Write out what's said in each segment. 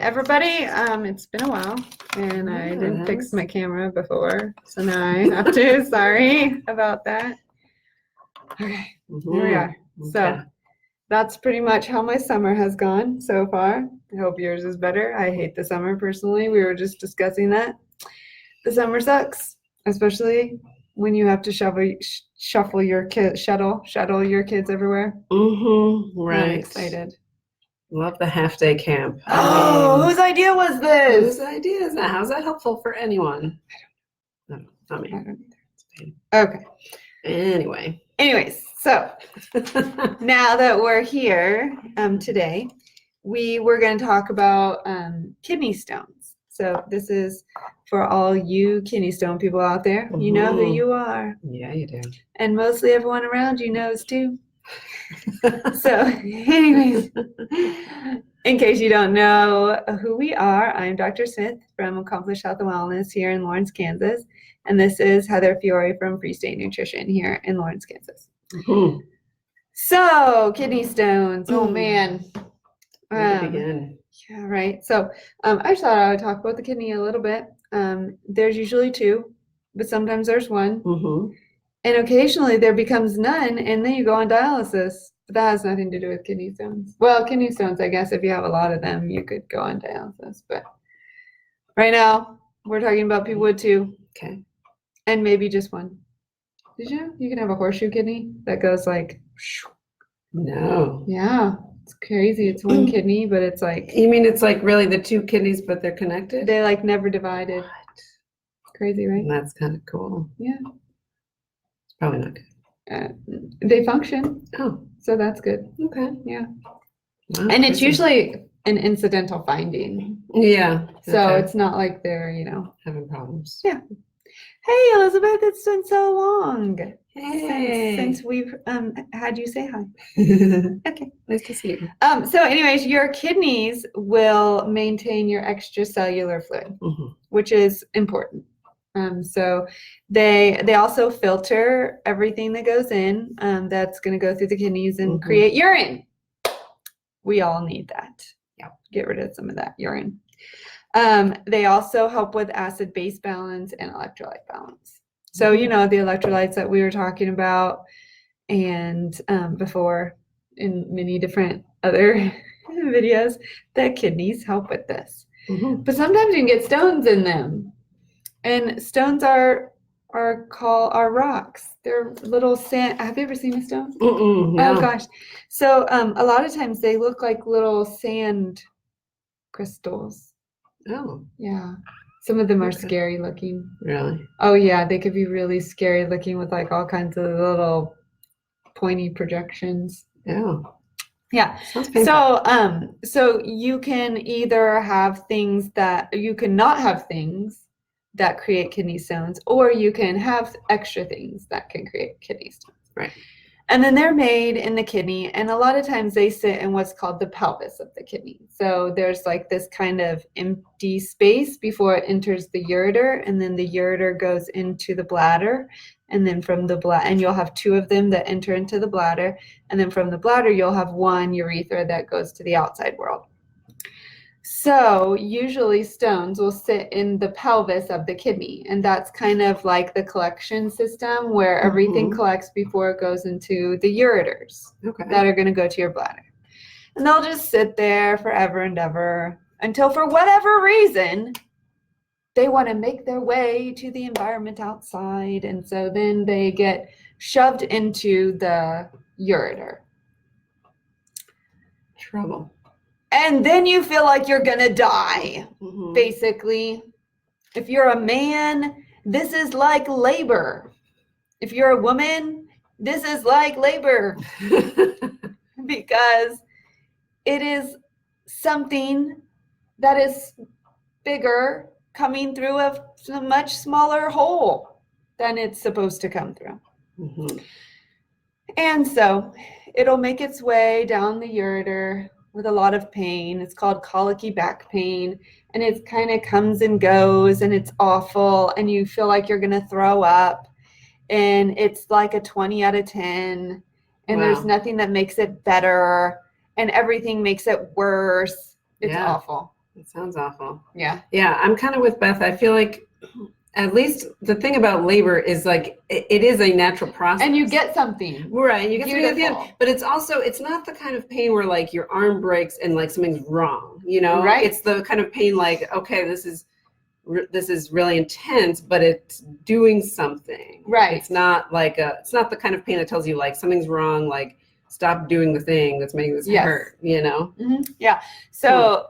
everybody. It's been a while, and I didn't fix my camera before, so now I have to. Sorry about that. Okay, here we are. Okay. So that's pretty much how my summer has gone so far. I hope yours is better. I hate the summer personally. We were just discussing that. The summer sucks, especially when you have to shuttle your kids everywhere. Right. I'm excited. Love the half-day camp. Whose idea was this? Whose idea is that? How's that helpful for anyone? No, not me. I don't either. Okay. Anyways, so now that we're here today, we were going to talk about kidney stones. So this is for all you kidney stone people out there. You know who you are. Yeah, you do. And mostly everyone around you knows too. So anyways, in case you don't know who we are, I'm Dr. Smith from Accomplished Health and Wellness here in Lawrence, Kansas. And this is Heather Fiore from Free State Nutrition here in Lawrence, Kansas. So kidney stones, oh man. Where to begin? Yeah, right. So I just thought I would talk about the kidney a little bit. There's usually two, but sometimes there's one. And occasionally there becomes none, and then you go on dialysis. But that has nothing to do with kidney stones. Well, kidney stones, I guess, if you have a lot of them, you could go on dialysis. But right now, we're talking about people with two. Okay. And maybe just one. Did you know you can have a horseshoe kidney that goes like... No. Yeah. It's crazy. It's one kidney, but it's like... You mean it's like really the two kidneys, but they're connected? They like never divided. What? Crazy, right? That's kind of cool. Yeah. It's probably not good. They function. Oh. So that's good. Okay. Yeah. Wow, And it's usually an incidental finding. Yeah. So it's not like they're, having problems. Yeah. Hey, Elizabeth, it's been so long. Hey. Since we've had you say hi. Okay. Nice to see you. So anyways, your kidneys will maintain your extracellular fluid, which is important. So they also filter everything that goes in that's going to go through the kidneys and create urine. We all need that. Yeah. Get rid of some of that urine. They also help with acid-base balance and electrolyte balance. So, the electrolytes that we were talking about and before in many different other videos, the kidneys help with this. But sometimes you can get stones in them. And stones are rocks. They're little sand. Have you ever seen a stone? No. Oh, gosh. So a lot of times they look like little sand crystals. Oh. Yeah. Some of them are scary looking. Really? Oh, yeah. They could be really scary looking with like all kinds of little pointy projections. Yeah. Yeah. Sounds painful. So you can either have things that you can not have things that create kidney stones, or you can have extra things that can create kidney stones. Right. And then they're made in the kidney, and a lot of times they sit in what's called the pelvis of the kidney. So there's like this kind of empty space before it enters the ureter, and then the ureter goes into the bladder, and then from the and you'll have two of them that enter into the bladder, and then from the bladder you'll have one urethra that goes to the outside world. So usually stones will sit in the pelvis of the kidney, and that's kind of like the collection system where everything collects before it goes into the ureters that are going to go to your bladder. And they'll just sit there forever and ever until for whatever reason they want to make their way to the environment outside, and so then they get shoved into the ureter. Trouble. And then you feel like you're going to die, basically. If you're a man, this is like labor. If you're a woman, this is like labor. Because it is something that is bigger coming through a much smaller hole than it's supposed to come through. And so it'll make its way down the ureter with a lot of pain. It's called colicky back pain, and it kind of comes and goes, and it's awful, and you feel like you're going to throw up, and it's like a 20 out of 10, and there's nothing that makes it better, and everything makes it worse. It's awful. It sounds awful. Yeah. Yeah, I'm kind of with Beth. I feel like at least the thing about labor is like it is a natural process. And you get something. Right, you get something at the end. Beautiful. But it's also, it's not the kind of pain where like your arm breaks and like something's wrong, you know? Right. It's the kind of pain like, okay, this is really intense, but it's doing something. Right. It's not like it's not the kind of pain that tells you like something's wrong, like stop doing the thing that's making this Yes. hurt, you know? Yeah. So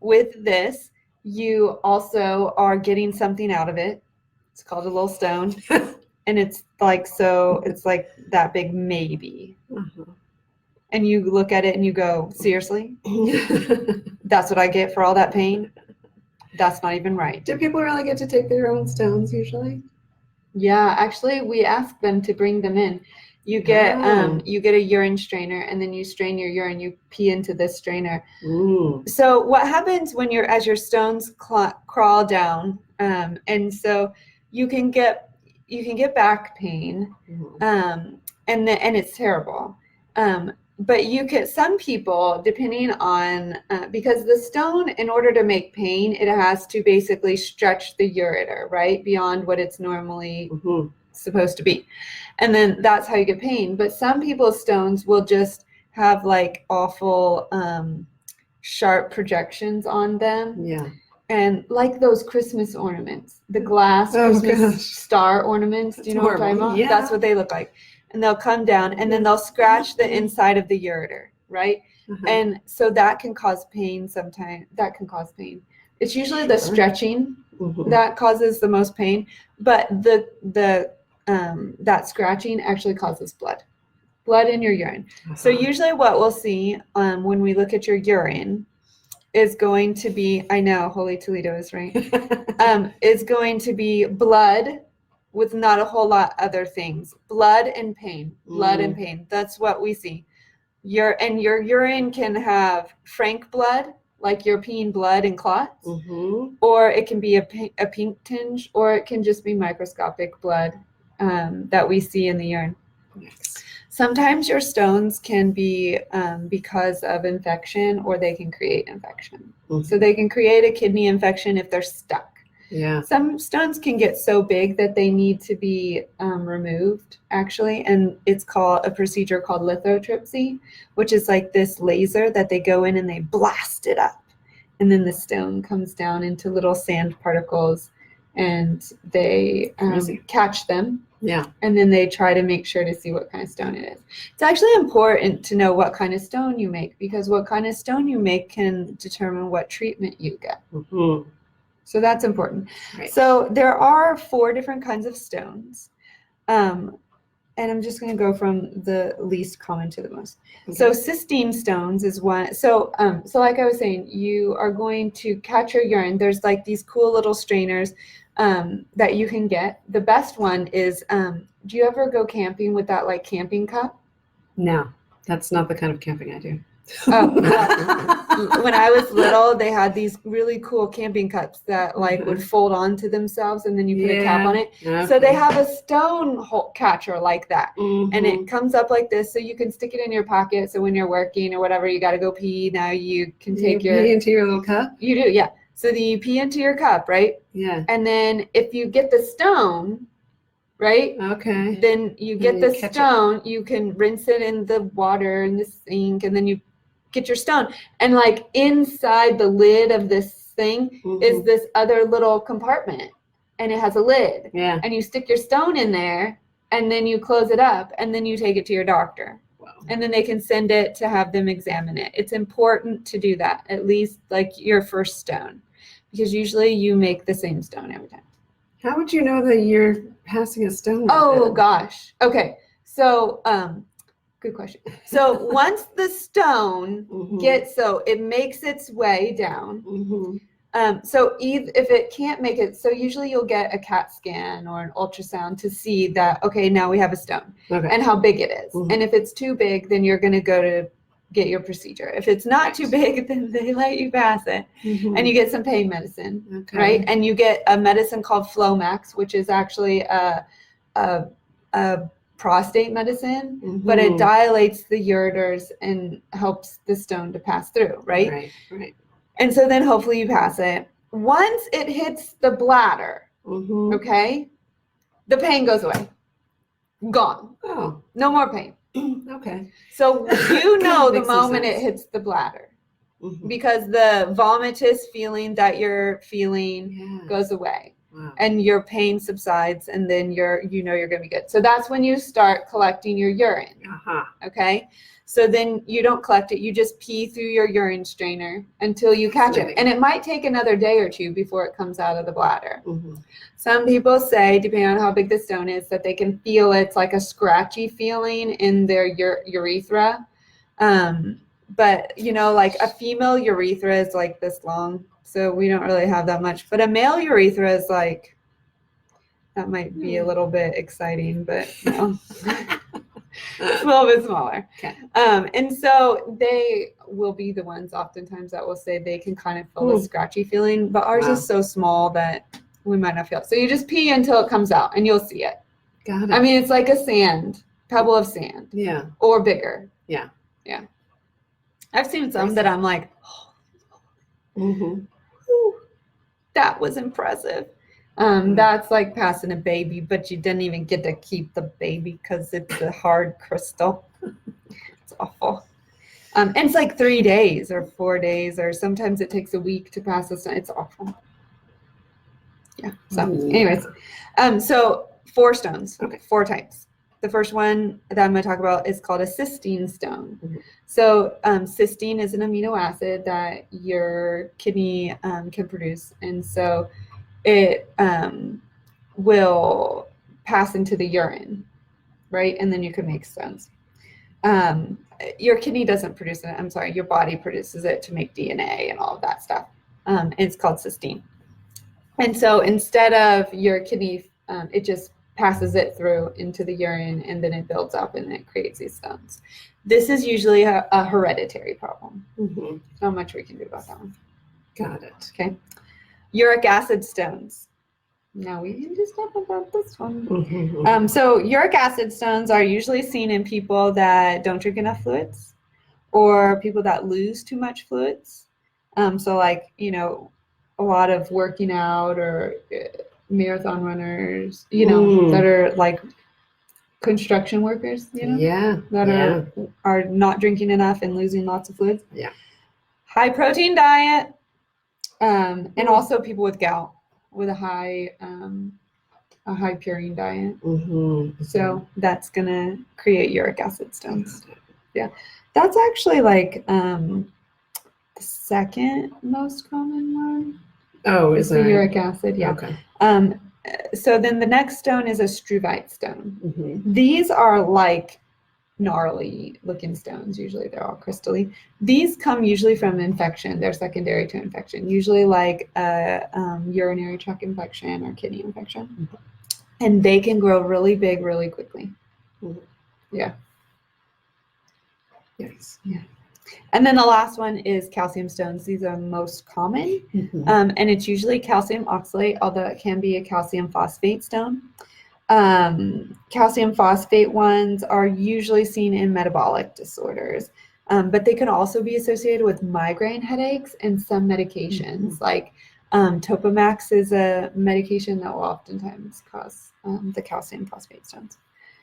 with this, you also are getting something out of it. It's called a little stone. And it's like, so it's like that big maybe. And you look at it and you go, seriously? That's what I get for all that pain? That's not even right. Do people really get to take their own stones usually? Yeah, actually, we ask them to bring them in. You get a urine strainer, and then you strain your urine. You pee into this strainer. So what happens when as your stones crawl down, and so you can get back pain, and it's terrible. But some people, depending on, because the stone, in order to make pain, it has to basically stretch the ureter, right, beyond what it's normally supposed to be. And then that's how you get pain. But some people's stones will just have like awful sharp projections on them. Yeah. And like those Christmas ornaments, the glass Christmas star ornaments, do you know what I'm talking about? Yeah. That's what they look like. And they'll come down and then they'll scratch the inside of the ureter, right? And so that can cause pain sometimes. That can cause pain. It's usually the stretching that causes the most pain, but that scratching actually causes blood in your urine. So usually what we'll see when we look at your urine is going to be, I know, Holy Toledo is right, is going to be blood with not a whole lot other things. Blood and pain. Blood and pain. That's what we see. Your urine can have frank blood, like you're peeing blood and clots, or it can be a pink tinge, or it can just be microscopic blood that we see in the urine. Sometimes your stones can be because of infection, or they can create infection. So they can create a kidney infection if they're stuck. Yeah. Some stones can get so big that they need to be removed, actually, and it's called a procedure called lithotripsy, which is like this laser that they go in and they blast it up, and then the stone comes down into little sand particles, and they catch them. Yeah. And then they try to make sure to see what kind of stone it is. It's actually important to know what kind of stone you make, because what kind of stone you make can determine what treatment you get. So that's important. Right. So there are 4 different kinds of stones. And I'm just going to go from the least common to the most. So cystine stones is one. So like I was saying, you are going to catch your urine. There's like these cool little strainers that you can get. The best one is, do you ever go camping with that like camping cup? No, that's not the kind of camping I do. When I was little, they had these really cool camping cups that like would fold onto themselves, and then you put a cap on it. So they have a stone catcher like that, and it comes up like this, so you can stick it in your pocket. So when you're working or whatever, you got to go pee. Now you can take pee into your little cup. You do, yeah. So then you pee into your cup, right? Yeah. And then if you get the stone, right? Okay. Then you get the stone. You can rinse it in the water in the sink, and then you get your stone. And like inside the lid of this thing is this other little compartment, and it has a lid. Yeah. And you stick your stone in there, and then you close it up, and then you take it to your doctor. Wow. And then they can send it to have them examine it. It's important to do that, at least like your first stone, because usually you make the same stone every time. How would you know that you're passing a stone? Oh gosh. Okay. So good question. So once the stone it makes its way down. So if it can't make it, so usually you'll get a CAT scan or an ultrasound to see that, okay, now we have a stone and how big it is. And if it's too big, then you're going to go to get your procedure. If it's not too big, then they let you pass it, and you get some pain medicine, right? And you get a medicine called Flomax, which is actually a prostate medicine, but it dilates the ureters and helps the stone to pass through, right? Right. And so then hopefully you pass it. Once it hits the bladder, okay, the pain goes away. Gone. Oh, No more pain. okay. So you know the Makes some moment it sense. hits the bladder because the vomitous feeling that you're feeling goes away. Wow. And your pain subsides, and then you're going to be good. So that's when you start collecting your urine. Okay. So then you don't collect it. You just pee through your urine strainer until you catch it. And it might take another day or two before it comes out of the bladder. Some people say, depending on how big the stone is, that they can feel it's like a scratchy feeling in their urethra. But, like a female urethra is like this long. So we don't really have that much. But a male urethra is like, that might be a little bit exciting, but no. It's a little bit smaller. Okay. And so they will be the ones oftentimes that will say they can kind of feel the scratchy feeling, but ours is so small that we might not feel it. So you just pee until it comes out and you'll see it. Got it. I mean, it's like a pebble of sand. Yeah. Or bigger. Yeah. Yeah. I've seen some that I'm like, that was impressive. That's like passing a baby, but you didn't even get to keep the baby because it's a hard crystal. It's awful. And it's like 3 days or 4 days, or sometimes it takes a week to pass this. It's awful. Yeah. So anyways, so 4 stones, 4 types. The first one that I'm going to talk about is called a cysteine stone. So cysteine is an amino acid that your kidney can produce. And so it will pass into the urine, right? And then you can make stones. Your kidney doesn't produce it. I'm sorry, your body produces it to make DNA and all of that stuff. And it's called cysteine. And so instead of your kidney, it just passes it through into the urine, and then it builds up and it creates these stones. This is usually a hereditary problem. Not much we can do about that one. Got it. Okay. Uric acid stones. Now we can just talk about this one. So uric acid stones are usually seen in people that don't drink enough fluids, or people that lose too much fluids. So like, a lot of working out, or marathon runners, that are like construction workers, that are not drinking enough and losing lots of fluids. Yeah. High protein diet, and also people with gout with a high purine diet. So that's gonna create uric acid stones. Yeah, that's actually like the second most common one. Oh, is the uric acid? Yeah. Okay. So then the next stone is a struvite stone. These are like gnarly looking stones. Usually they're all crystally. These come usually from infection. They're secondary to infection, usually like a urinary tract infection or kidney infection. And they can grow really big really quickly. Yeah. Yes. Yeah. And then the last one is calcium stones. These are most common. And it's usually calcium oxalate, although it can be a calcium phosphate stone. Calcium phosphate ones are usually seen in metabolic disorders, but they can also be associated with migraine headaches and some medications. Like Topamax is a medication that will oftentimes cause the calcium phosphate stones.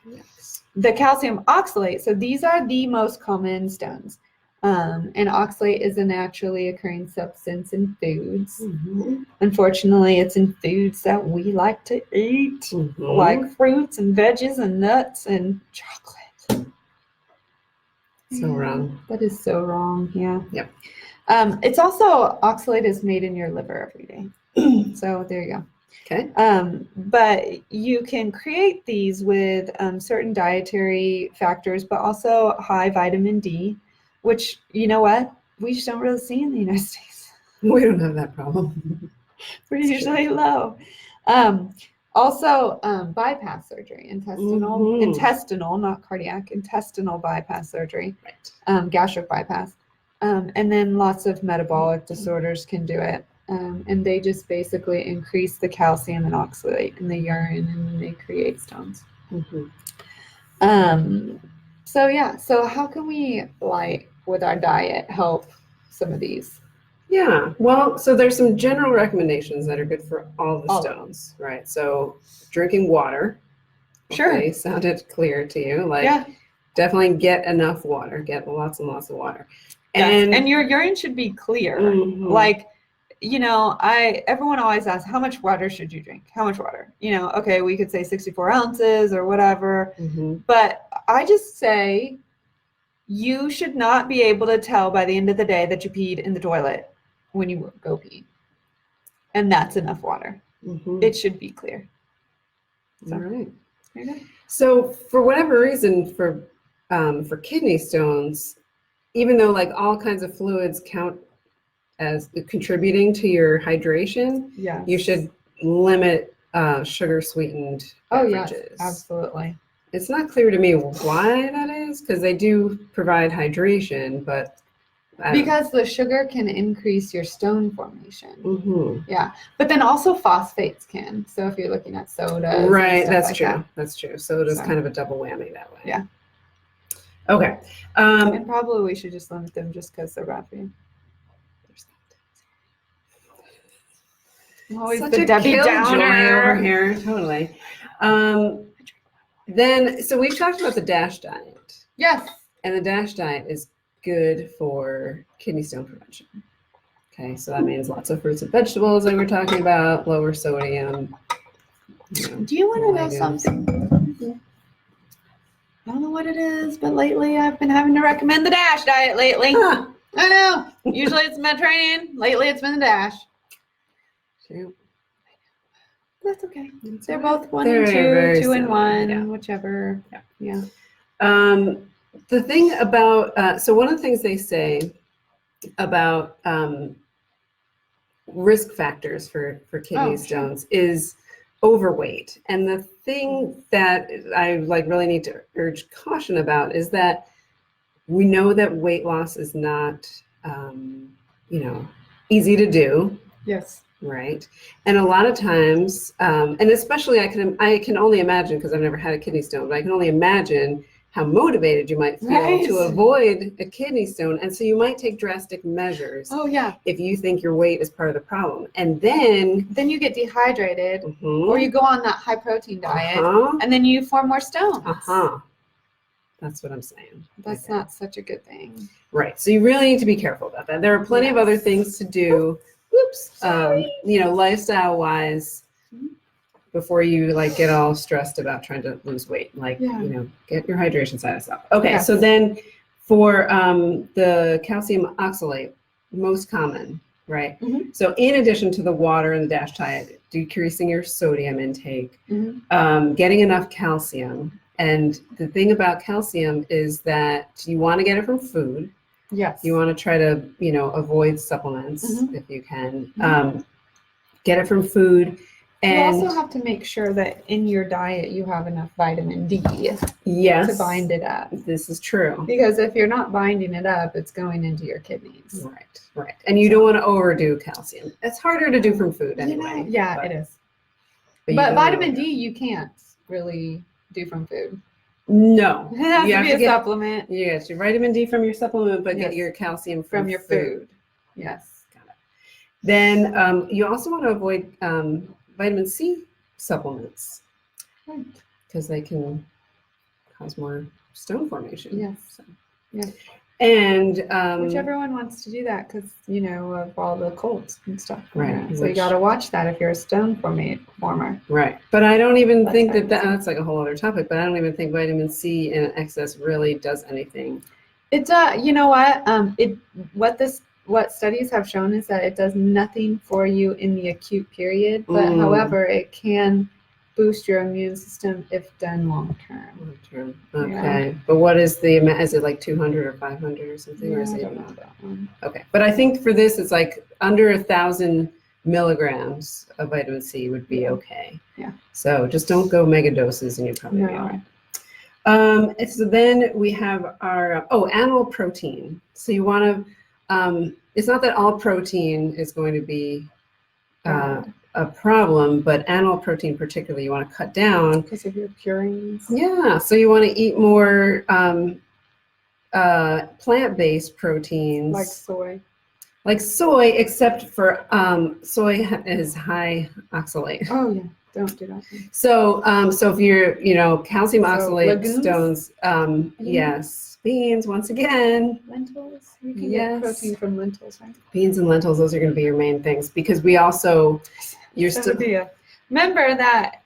Yes. The calcium oxalate, so these are the most common stones. And oxalate is a naturally occurring substance in foods. Unfortunately, it's in foods that we like to eat, like fruits and veggies and nuts and chocolate. So wrong. That is so wrong. Yeah. Yep. It's also, oxalate is made in your liver every day. So there you go. Okay. But you can create these with certain dietary factors, but also high vitamin D, which, you know what, we just don't really see in the United States. We don't have that problem. We're usually low. Also, bypass surgery, intestinal, not cardiac, intestinal bypass surgery, right. Gastric bypass. And then lots of metabolic disorders can do it. And they just basically increase the calcium and oxalate in the urine, and then they create stones. So yeah, so how can we, like, with our diet, help some of these? Yeah, well, so there's some general recommendations that are good for all the All of stones, right? So drinking water, Sure. okay, sounded clear to you. Like Yeah. definitely get enough water, get lots and lots of water. Yes. And your urine should be clear. Mhm. Like, everyone always asks, how much water should you drink? How much water? Okay, we could say 64 ounces or whatever. But I just say you should not be able to tell by the end of the day that you peed in the toilet when you go pee. And that's enough water. It should be clear. All right. There you go. So for whatever reason, for kidney stones, even though like all kinds of fluids count as contributing to your hydration, Yes. you should limit sugar sweetened beverages. Yes, absolutely. It's not clear to me why that is, because they do provide hydration, but because the sugar can increase your stone formation. Yeah, but then also phosphates can. So if you're looking at sodas, right, and that's like true. that. That's true. Soda's kind of a double whammy that way. Yeah. Okay. And probably we should just limit them just because they're bad for you. Always Such the a Debbie killjoy Downer over here, totally. Then, so we've talked about the DASH diet. Yes. And the DASH diet is good for kidney stone prevention. Okay, so that means lots of fruits and vegetables that we're talking about, lower sodium. Do you want to know something? I don't know what it is, but lately I've been having to recommend the DASH diet lately. I know. Usually it's Mediterranean. Lately it's been the DASH. True. That's okay. They're both 1 and 2, 2 and 1, whichever. Yeah. The thing about, so one of the things they say about risk factors for kidney stones is overweight. And the thing that I really need to urge caution about is that we know that weight loss is not, easy to do. Yes. Right. And a lot of times, and especially I can only imagine, because I've never had a kidney stone, but I can only imagine how motivated you might feel to avoid a kidney stone. And so you might take drastic measures. Oh, yeah. If you think your weight is part of the problem. And then you get dehydrated or you go on that high protein diet and then you form more stones. That's what I'm saying. That's not such a good thing. Right. So you really need to be careful about that. There are plenty of other things to do. Lifestyle wise, before you get all stressed about trying to lose weight, get your hydration status up. Okay. So then for the calcium oxalate, most common, right? So in addition to the water and the DASH diet, decreasing your sodium intake, getting enough calcium. And the thing about calcium is that you want to get it from food. Yes. You want to try to, avoid supplements if you can. Get it from food. And you also have to make sure that in your diet you have enough vitamin D to bind it up. This is true. Because if you're not binding it up, it's going into your kidneys. Right. And you don't want to overdo calcium. It's harder to do from food anyway. It is. But vitamin D you can't really do from food. No. It has to be a supplement. You get your vitamin D from your supplement, but get your calcium from your food. Yes. Got it. Then you also want to avoid vitamin C supplements. Right. Because they can cause more stone formation. Yes. So. Yes. And which everyone wants to do that because of all the colds and stuff. Right. So you got to watch that if you're a stone former. Right. But I don't even think that's like a whole other topic. But I don't even think vitamin C in excess really does anything. It does. You know what? What studies have shown is that it does nothing for you in the acute period. But however, it can boost your immune system if done long term. Okay. But what is is it like 200 or 500 or something? Or is I it don't know that one. Okay. But I think for this, it's like under 1,000 milligrams of vitamin C would be okay. Yeah. So just don't go mega doses and you'll probably be all right. So then we have our, animal protein. So you want to, it's not that all protein is going to be a problem, but animal protein particularly you want to cut down. Because of your purines. Yeah, so you want to eat more plant-based proteins. Like soy. like soy, except for soy is high oxalate. Oh yeah, don't do that. So so if you're, calcium So oxalate legumes? stones, yes, beans once again. Lentils. You can Yes. get protein from lentils, right? Beans and lentils, those are going to be your main things because we also, you're still. Remember that,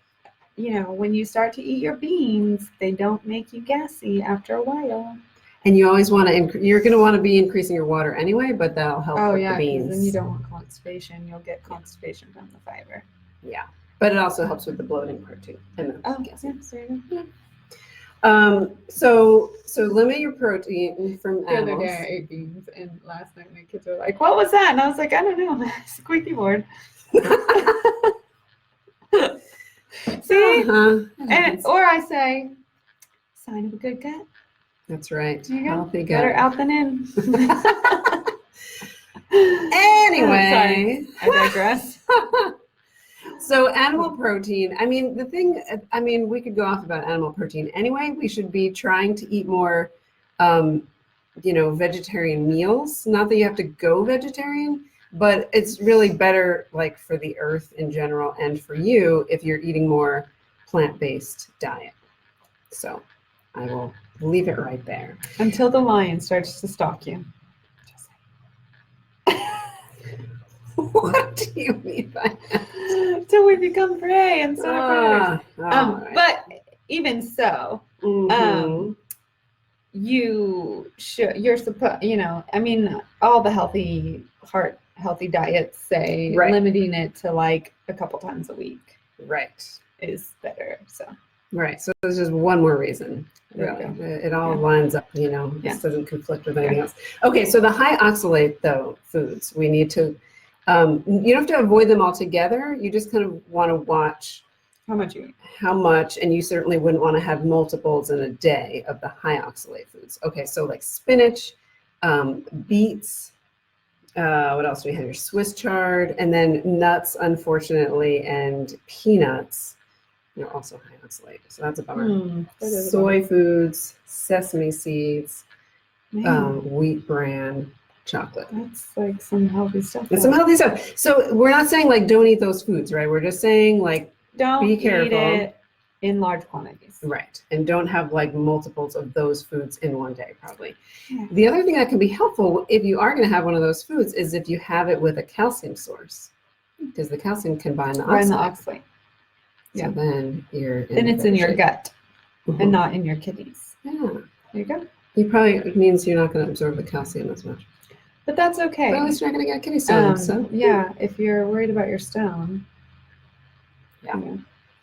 when you start to eat your beans, they don't make you gassy after a while. And you always want to, you're going to want to be increasing your water anyway, but that'll help with the beans. Then you don't want constipation. You'll get constipation from the fiber. Yeah, but it also helps with the bloating part too. And the gassing. So limit your protein from The other animals. day I ate beans, and last night my kids were like, "What was that?" And I was like, "I don't know, squeaky board." See, or I say, sign of a good gut. That's right. Healthy gut. Better out than in. Anyway, sorry, I digress. So animal protein, we could go off about animal protein anyway. We should be trying to eat more, vegetarian meals. Not that you have to go vegetarian, but it's really better like for the earth in general and for you if you're eating more plant-based diet. So I will leave it right there. Until the lion starts to stalk you. What do you mean by that? Till we become prey and predators. Right. But even so, you're supposed, all the healthy diets say limiting it to like a couple times a week. Right. Is better. So. Right. So there's just one more reason. Really, it all lines up. This doesn't conflict with anything else. Okay. So the high oxalate foods, we need to. You don't have to avoid them altogether. You just kind of want to watch how much you eat. How much, and you certainly wouldn't want to have multiples in a day of the high oxalate foods. Okay, so like spinach, beets, what else do we have here? Swiss chard, and then nuts, unfortunately, and peanuts. They're also high oxalate, so that's a bummer. Soy foods, sesame seeds, wheat bran. Chocolate. That's like some healthy stuff. It's some healthy stuff. So we're not saying like don't eat those foods, right? We're just saying like don't be careful. Eat it in large quantities. Right. And don't have like multiples of those foods in one day, probably. Yeah. The other thing that can be helpful if you are going to have one of those foods is if you have it with a calcium source, because the calcium can bind the oxalate. Yeah. So then it's in your gut and not in your kidneys. Yeah. There you go. It means you're not going to absorb the calcium as much. But that's okay. But at least you're not going to get kidney stones. If you're worried about your stone. Yeah.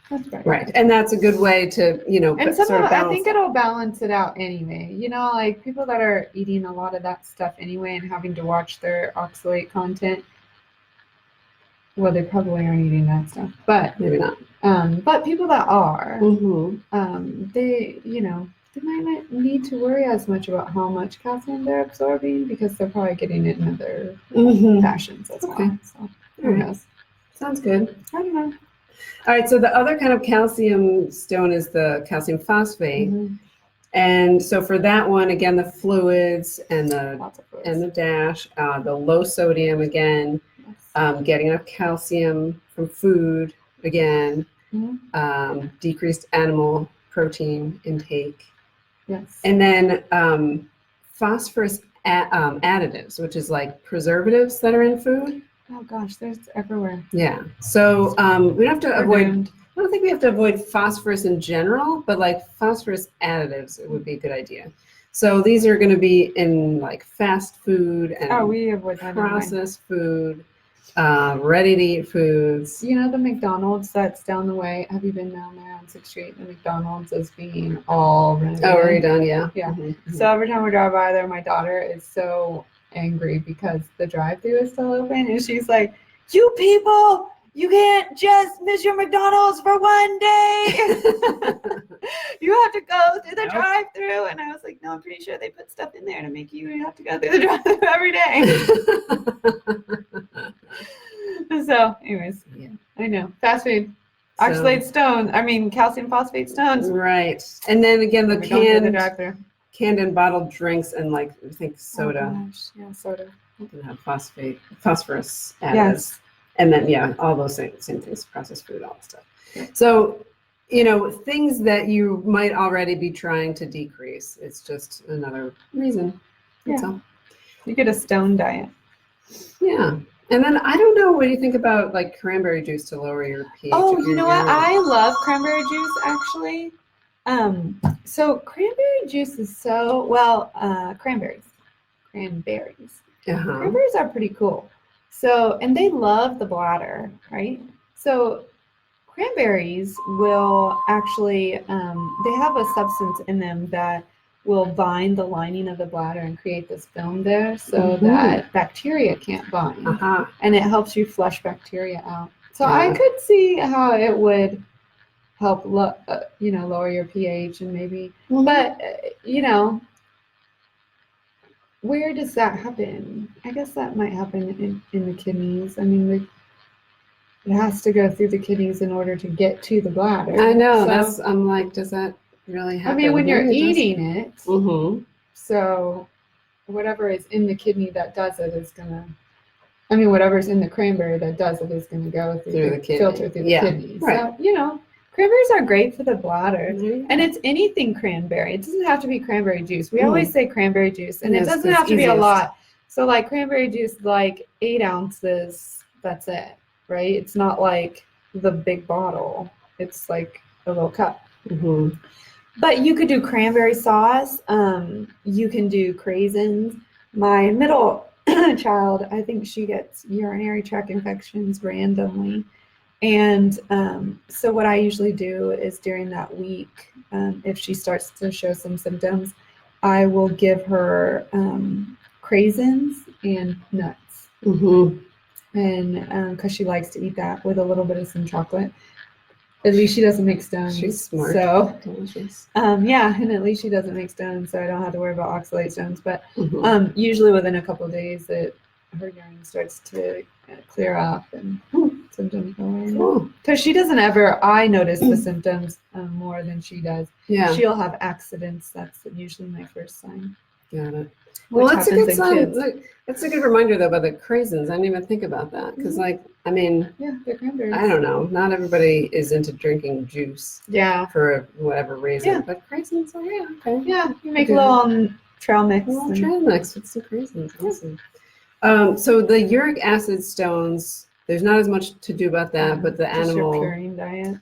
That's right. Right. And that's a good way to, and somehow I think it'll balance it out anyway. Like people that are eating a lot of that stuff anyway and having to watch their oxalate content. Well, they probably aren't eating that stuff, but maybe not. But people that are, they, they might not need to worry as much about how much calcium they're absorbing because they're probably getting it in other fashions as well. So who knows? Sounds good. I don't know. All right. So the other kind of calcium stone is the calcium phosphate. And so for that one, again, the fluids and the dash, the low sodium again, getting enough calcium from food again, decreased animal protein intake. Yes. And then phosphorus additives, which is like preservatives that are in food. Oh gosh, there's everywhere. Yeah. So we don't have to avoid. I don't think we have to avoid phosphorus in general, but like phosphorus additives, it would be a good idea. So these are going to be in like fast food and we avoid processed food, ready-to-eat foods. The McDonald's that's down the way. Have you been down there on 6th Street? The McDonald's is being all renovated. Oh, redone, yeah. Yeah. So every time we drive by there, my daughter is so angry because the drive-thru is still open, and she's like, "You people, you can't just miss your McDonald's for one day. You have to go through the drive-thru." And I was like, "No, I'm pretty sure they put stuff in there to make you have to go through the drive-thru every day." So, anyways, I know fast food, calcium phosphate stones. Right, and then again the canned and bottled drinks and like I think soda. Oh gosh, yeah, soda. can have phosphorus additives. Yes. And then, all those same things, processed food, all that stuff. So, things that you might already be trying to decrease. It's just another reason. That's all. You get a stone diet. Yeah. And then I don't know, what do you think about like cranberry juice to lower your pH? Oh, you know what? I love cranberry juice actually. So cranberry juice is cranberries. Cranberries are pretty cool. So, and they love the bladder, right? So cranberries will actually, they have a substance in them that will bind the lining of the bladder and create this film there so that bacteria can't bind. And it helps you flush bacteria out. So I could see how it would help, lower your pH and maybe, but, where does that happen? I guess that might happen in the kidneys. I mean, it has to go through the kidneys in order to get to the bladder. I know. I'm like, does that really happen? I mean, when you're eating it, so whatever is in the kidney that does it is gonna. I mean, whatever's in the cranberry that does it is gonna go through the filter through the kidney. Right. So cranberries are great for the bladder, and it's anything cranberry. It doesn't have to be cranberry juice. We always say cranberry juice, and it doesn't have to be a lot. So like cranberry juice, like 8 ounces. That's it. Right? It's not like the big bottle. It's like a little cup. But you could do cranberry sauce. You can do craisins. My middle child, I think she gets urinary tract infections randomly. And so what I usually do is during that week, if she starts to show some symptoms, I will give her craisins and nuts. And because she likes to eat that with a little bit of some chocolate. At least she doesn't make stones. She's smart. So, delicious. And at least she doesn't make stones, so I don't have to worry about oxalate stones. But usually within a couple of days, her urine starts to clear up and symptoms go away. Because she doesn't ever, I notice the symptoms more than she does. Yeah. She'll have accidents. That's usually my first sign. Got it. Well, that's a good sign. Look, that's a good reminder, though, about the craisins. I didn't even think about that because, they're cranberries. I don't know. Not everybody is into drinking juice. Yeah. For whatever reason. Yeah. But craisins, okay. Yeah, you make a little trail mix. Trail mix with some craisins. Awesome. So the uric acid stones, there's not as much to do about that, but the animal. Your purine diet.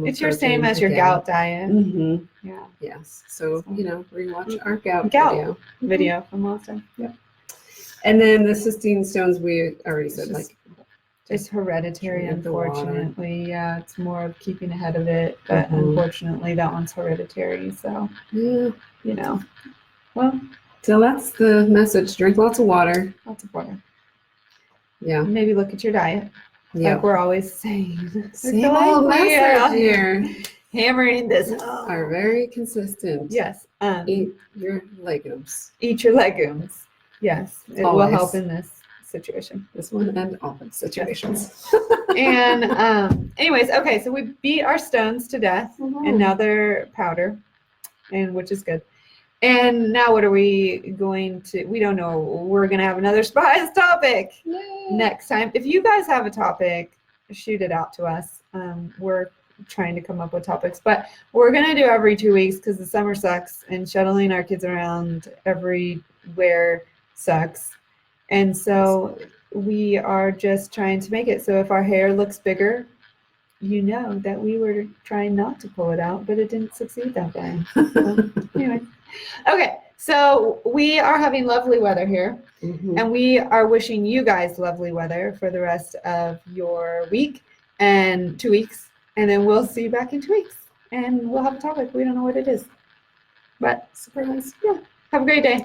It's your same as your gout diet. Yeah. Yes. So rewatch our gout video from last time. Yep. And then the cystine stones, we already said it's hereditary. Unfortunately, yeah, it's more of keeping ahead of it, but unfortunately, that one's hereditary. So well. So that's the message. Drink lots of water. Lots of water. Yeah. Maybe look at your diet. Yeah. Like we're always saying. Same old message here. Hammering this home. Are very consistent. Yes. Eat your legumes. Eat your legumes. Yes. It will help in this situation. This one and all the situations. And anyways, okay, so we beat our stones to death and now they're powder, and which is good. And now what are we going to, we don't know. We're going to have another surprise topic next time. If you guys have a topic, shoot it out to us. We're trying to come up with topics, but we're going to do every 2 weeks because the summer sucks and shuttling our kids around everywhere sucks. And so we are just trying to make it. So if our hair looks bigger, you know that we were trying not to pull it out, but it didn't succeed that way. So, anyway. Okay, so we are having lovely weather here, and we are wishing you guys lovely weather for the rest of your week and 2 weeks, and then we'll see you back in 2 weeks, and we'll have a topic. We don't know what it is, but surprise. Yeah, have a great day.